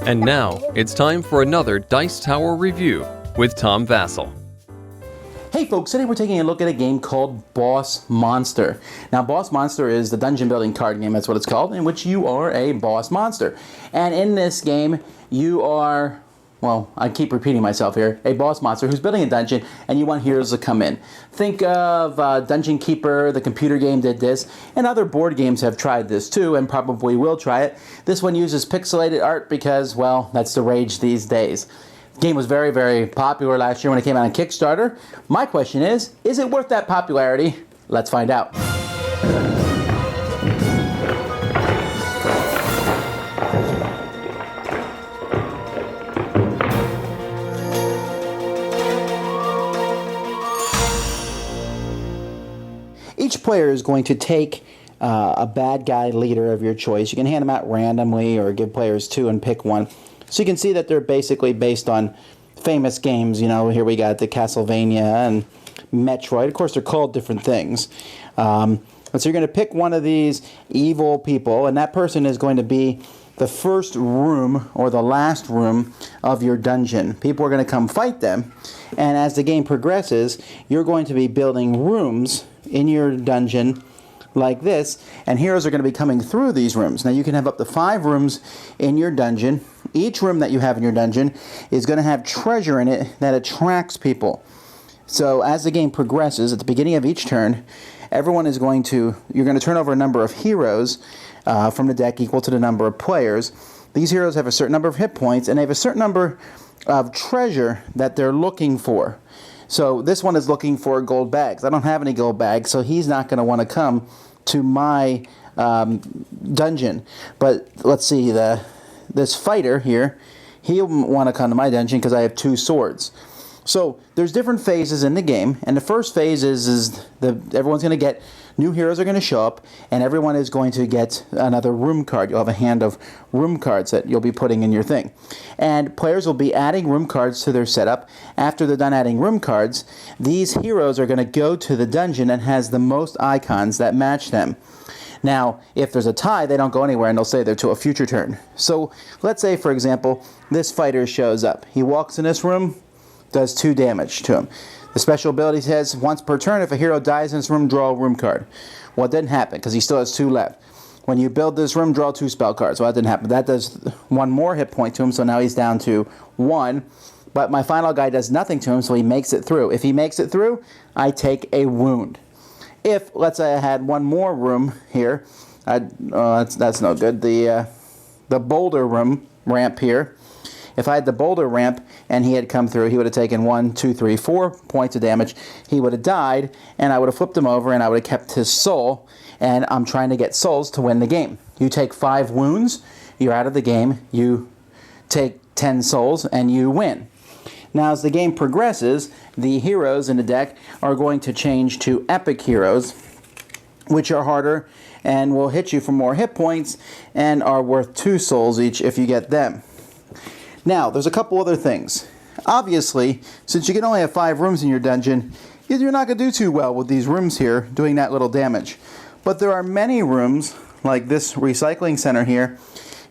And now, it's time for another Dice Tower review with Tom Vasel. Hey folks, today we're taking a look at a game called Boss Monster. Now Boss Monster is the dungeon building card game, that's what it's called, in which you are a boss monster. And in this game, you are, well, I keep repeating myself here, a boss monster who's building a dungeon and you want heroes to come in. Think of Dungeon Keeper, the computer game did this, and other board games have tried this too and probably will try it. This one uses pixelated art because, well, that's the rage these days. The game was very, very popular last year when it came out on Kickstarter. My question is it worth that popularity? Let's find out. Each player is going to take a bad guy leader of your choice. You can hand them out randomly or give players two and pick one. So you can see that they're basically based on famous games. You know, here we got the Castlevania and Metroid. Of course, they're called different things. So you're going to pick one of these evil people, and that person is going to be the first room or the last room of your dungeon. People are going to come fight them, and as the game progresses, you're going to be building rooms in your dungeon like this, and heroes are going to be coming through these rooms. Now you can have up to 5 rooms in your dungeon. Each room that you have in your dungeon is going to have treasure in it that attracts people. So as the game progresses, at the beginning of each turn, you're going to turn over a number of heroes from the deck equal to the number of players. These heroes have a certain number of hit points, and they have a certain number of treasure that they're looking for. So this one is looking for gold bags. I don't have any gold bags, so he's not going to want to come to my dungeon. But let's see, this fighter here, he'll want to come to my dungeon because I have 2 swords. So there's different phases in the game, and the first phase is everyone's going to get, new heroes are going to show up, and everyone is going to get another room card. You'll have a hand of room cards that you'll be putting in your thing. And players will be adding room cards to their setup. After they're done adding room cards, these heroes are going to go to the dungeon that has the most icons that match them. Now, if there's a tie, they don't go anywhere, and they'll stay there till a future turn. So let's say, for example, this fighter shows up. He walks in this room, does 2 damage to him. The special ability says, once per turn, if a hero dies in this room, draw a room card. Well, it didn't happen, because he still has 2 left. When you build this room, draw 2 spell cards. Well, that didn't happen. That does 1 more hit point to him, so now he's down to 1. But my final guy does nothing to him, so he makes it through. If he makes it through, I take a wound. If, let's say I had 1 more room here, that's no good, the boulder ramp here. If I had the boulder ramp and he had come through, he would have taken 1, 2, 3, 4 points of damage. He would have died, and I would have flipped him over, and I would have kept his soul, and I'm trying to get souls to win the game. You take 5 wounds, you're out of the game, you take 10 souls, and you win. Now, as the game progresses, the heroes in the deck are going to change to epic heroes, which are harder and will hit you for more hit points and are worth 2 souls each if you get them. Now, there's a couple other things. Obviously, since you can only have 5 rooms in your dungeon, you're not going to do too well with these rooms here doing that little damage. But there are many rooms, like this recycling center here.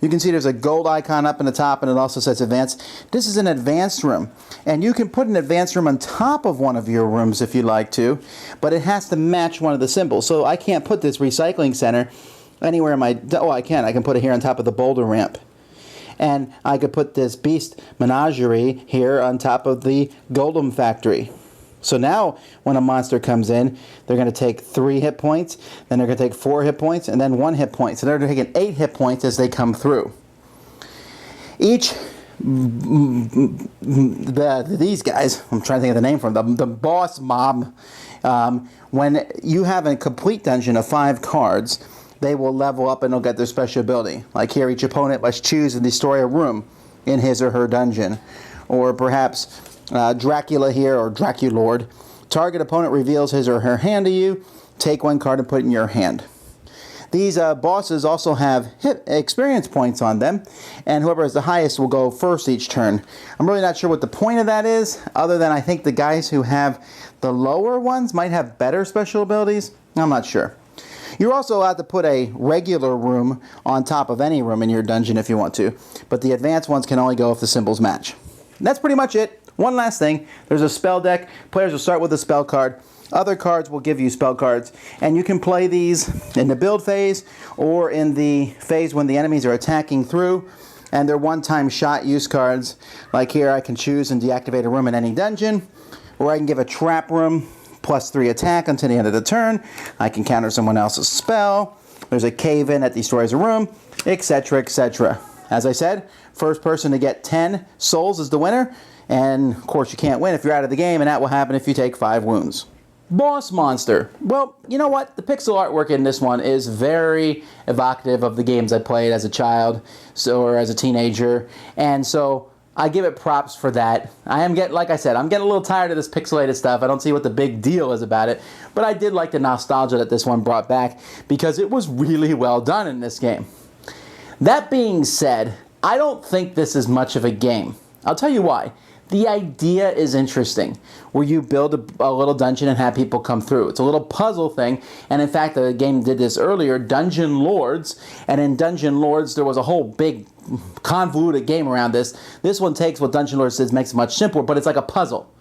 You can see there's a gold icon up in the top, and it also says advanced. This is an advanced room, and you can put an advanced room on top of one of your rooms if you like to, but it has to match one of the symbols. So I can't put this recycling center anywhere in my... Oh, I can put it here on top of the boulder ramp. And I could put this beast menagerie here on top of the golem factory. So now when a monster comes in, they're going to take 3 hit points, then they're going to take 4 hit points, and then 1 hit point. So they're taking 8 hit points as they come through. These guys, I'm trying to think of the name for them, the boss mob, when you have a complete dungeon of 5 cards, they will level up and they'll get their special ability. Like here, each opponent must choose and destroy a room in his or her dungeon. Or perhaps Dracula here, or Draculord. Target opponent reveals his or her hand to you. Take 1 card and put it in your hand. These bosses also have experience points on them, and whoever has the highest will go first each turn. I'm really not sure what the point of that is, other than I think the guys who have the lower ones might have better special abilities. I'm not sure. You're also allowed to put a regular room on top of any room in your dungeon if you want to, but the advanced ones can only go if the symbols match. And that's pretty much it. One last thing, there's a spell deck. Players will start with a spell card. Other cards will give you spell cards, and you can play these in the build phase or in the phase when the enemies are attacking through, and they're one-time shot use cards. Like here, I can choose and deactivate a room in any dungeon, or I can give a trap room +3 attack until the end of the turn. I can counter someone else's spell. There's a cave-in that destroys a room, etc., etc. As I said, first person to get 10 souls is the winner, and of course you can't win if you're out of the game, and that will happen if you take 5 wounds. Boss monster. Well, you know what? The pixel artwork in this one is very evocative of the games I played as a child or as a teenager, and so I give it props for that. Like I said, I'm getting a little tired of this pixelated stuff. I don't see what the big deal is about it, but I did like the nostalgia that this one brought back because it was really well done in this game. That being said, I don't think this is much of a game. I'll tell you why. The idea is interesting, where you build a little dungeon and have people come through. It's a little puzzle thing, and in fact, the game did this earlier, Dungeon Lords, and in Dungeon Lords, there was a whole big convoluted game around this. This one takes what Dungeon Lords says, makes it much simpler, but it's like a puzzle.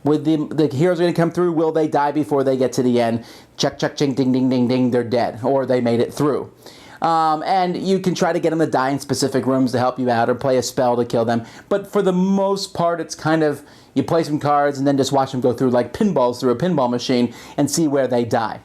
With the heroes are going to come through, will they die before they get to the end? Check, check, ching, ding, ding, ding, ding, they're dead, or they made it through. And you can try to get them to die in specific rooms to help you out or play a spell to kill them. But for the most part, it's kind of, you play some cards and then just watch them go through like pinballs through a pinball machine and see where they die.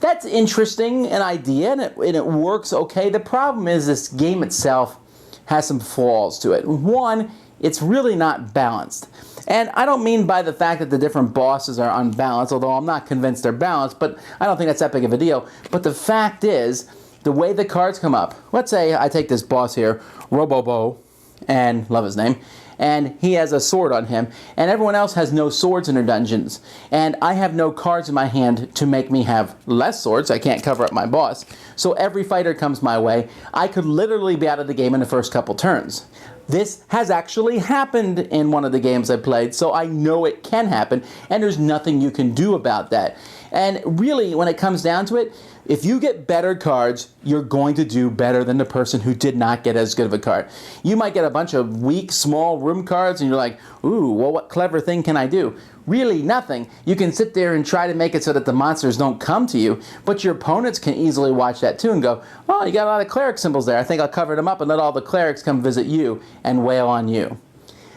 That's interesting, an idea, and it works okay. The problem is this game itself has some flaws to it. One, it's really not balanced. And I don't mean by the fact that the different bosses are unbalanced, although I'm not convinced they're balanced, but I don't think that's that big of a deal. But the fact is, the way the cards come up, let's say I take this boss here, Robobo, and love his name, and he has a sword on him, and everyone else has no swords in their dungeons, and I have no cards in my hand to make me have less swords. I can't cover up my boss, so every fighter comes my way. I could literally be out of the game in the first couple turns. This has actually happened in one of the games I played, so I know it can happen, and there's nothing you can do about that. And really, when it comes down to it, if you get better cards, you're going to do better than the person who did not get as good of a card. You might get a bunch of weak, small room cards, and you're like, ooh, well, what clever thing can I do? Really, nothing. You can sit there and try to make it so that the monsters don't come to you, but your opponents can easily watch that too and go, oh, you got a lot of cleric symbols there. I think I'll cover them up and let all the clerics come visit you and wail on you.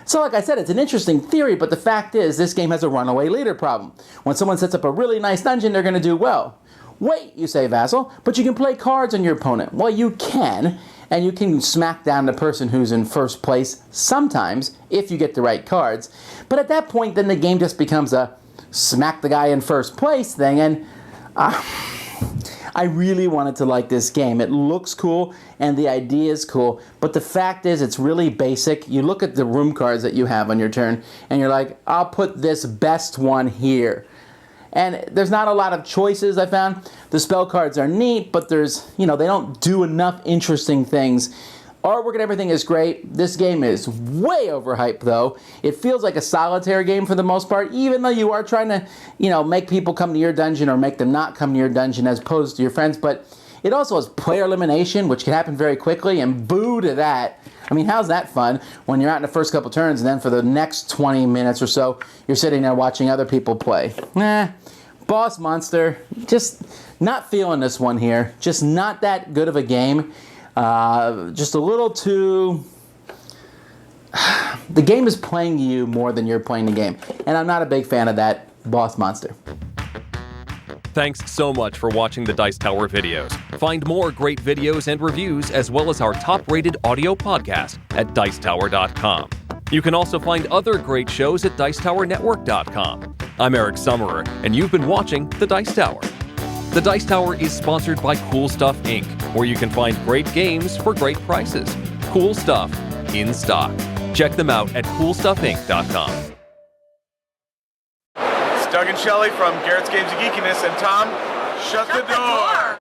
So like I said, it's an interesting theory, but the fact is this game has a runaway leader problem. When someone sets up a really nice dungeon, they're going to do well. Wait, you say, Vasel, but you can play cards on your opponent. Well, you can, and you can smack down the person who's in first place sometimes, if you get the right cards. But at that point, then the game just becomes a smack the guy in first place thing, and I really wanted to like this game. It looks cool, and the idea is cool, but the fact is it's really basic. You look at the room cards that you have on your turn, and you're like, I'll put this best one here. And there's not a lot of choices, I found. The spell cards are neat, but there's, they don't do enough interesting things. Artwork and everything is great. This game is way overhyped, though. It feels like a solitaire game for the most part, even though you are trying to, make people come to your dungeon or make them not come to your dungeon as opposed to your friends. But it also has player elimination, which can happen very quickly, and boo to that. I mean, how's that fun when you're out in the first couple turns and then for the next 20 minutes or so, you're sitting there watching other people play? Boss monster, just not feeling this one here. Just not that good of a game. Just a little too... The game is playing you more than you're playing the game. And I'm not a big fan of that, Boss monster. Thanks so much for watching the Dice Tower videos. Find more great videos and reviews, as well as our top-rated audio podcast at Dicetower.com. You can also find other great shows at Dicetowernetwork.com. I'm Eric Summerer, and you've been watching The Dice Tower. The Dice Tower is sponsored by Cool Stuff Inc., where you can find great games for great prices. Cool stuff in stock. Check them out at CoolStuffInc.com. Doug and Shelley from Garrett's Games of Geekiness, and Tom, shut the door!